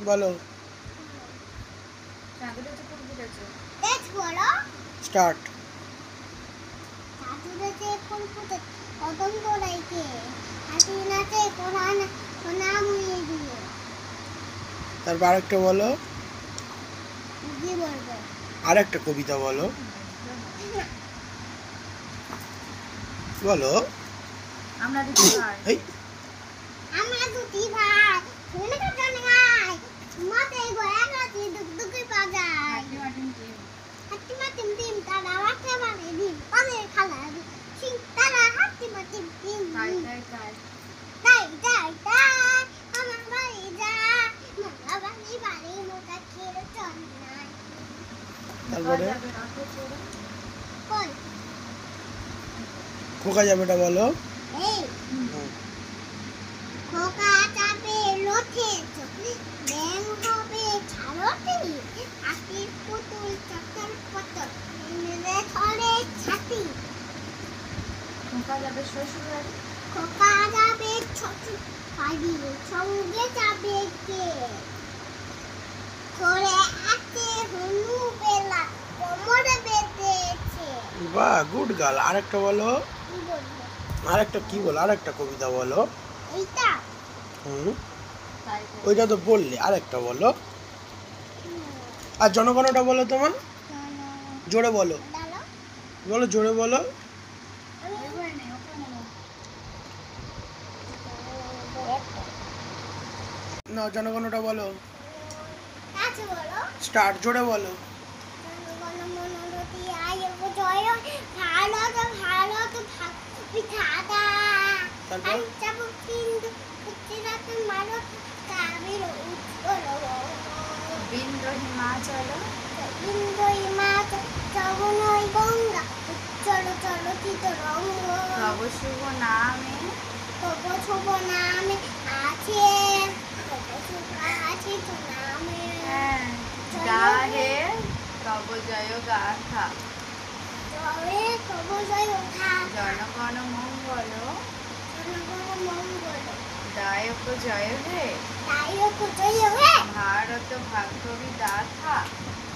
বলো স্টার্ট। তারপর আরেকটা বলো, আরেকটা কবিতা বলো। বলো আমরা দুটি ভাই, আমরা দুটি ভাই শুনে জানি ভাই মতে গোয়াগাতি দুগদুগি বাজায় হাতিমা টিম টিম তারা রাতে মানে দিন ওদের খালা সিং তারা হাতিমা টিম টিম তাই তাই তাই তাই তাই তাই আমার বাড়ি যা মামা বাড়ি বাড়ি মোটা খেলে চল নাই। তারপরে কই খোকা যাবেটা বলো। এই খোকা যাবে লোথে ব্যাং হবে ছাড়তে আতির পুতুল চক্কর পতর মেলে ধরে ছাতি। খোকা যাবে শ্বশুর বাড়ি, খোকা যাবে শ্বশুর বাড়ি সঙ্গে যাবে কে করে আছে হনু বেলা কোমরে বেঁধেছে। বাহ, গুড গার্ল। আরেকটা বলো, কি বলবো আরেকটা কি বলো, আরেকটা কবিতা বলো। এইটা তাই তাই ওইটা তো বললে, আরেকটা বলো। আর জনগণটা বলো তোমার, জোরে বলো, ডালো বলো জোরে বলো। ওখানে নেই, ওখানে নেই। না, জনগণটা বলো। কাছে বলো স্টার্ট, জোরে বলো। মনোরতি আয় জয় ভালো তো পিঠাটা তারপর আমি যাবো কিন্তু রাতে মারো কাবির উজ্জ্বল বিন্দ্র হিমাচল ইন্দ্রই মাছ জগনই গঙ্গা চলো চলো চিতরঙ্গ তব শুভ নামে তব শুভ নামে আছে তব শুভ আছে তো নামে গা হে তব জয় গাথা জয়ে তব জয় ওঠা জনগণ মঙ্গল জনগণ মঙ্গল দায়ক জয় হে তাইও কোথায় হবে ভারত ভাগ্য বিধাতা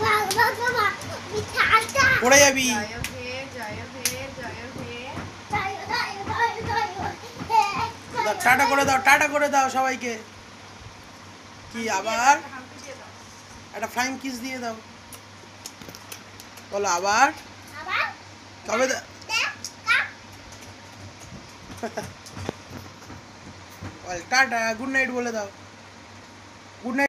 ভাগবত পিঠাটা পড়ে যাবি। জয় হে জয় হে জয় হে। টাটা করে দাও, টাটা করে দাও সবাইকে। কি আবার একটা ফ্লাইং কিস দিয়ে দাও। বলো আবার কবে টাটা, গুড নাইট বলে দাও। Good night.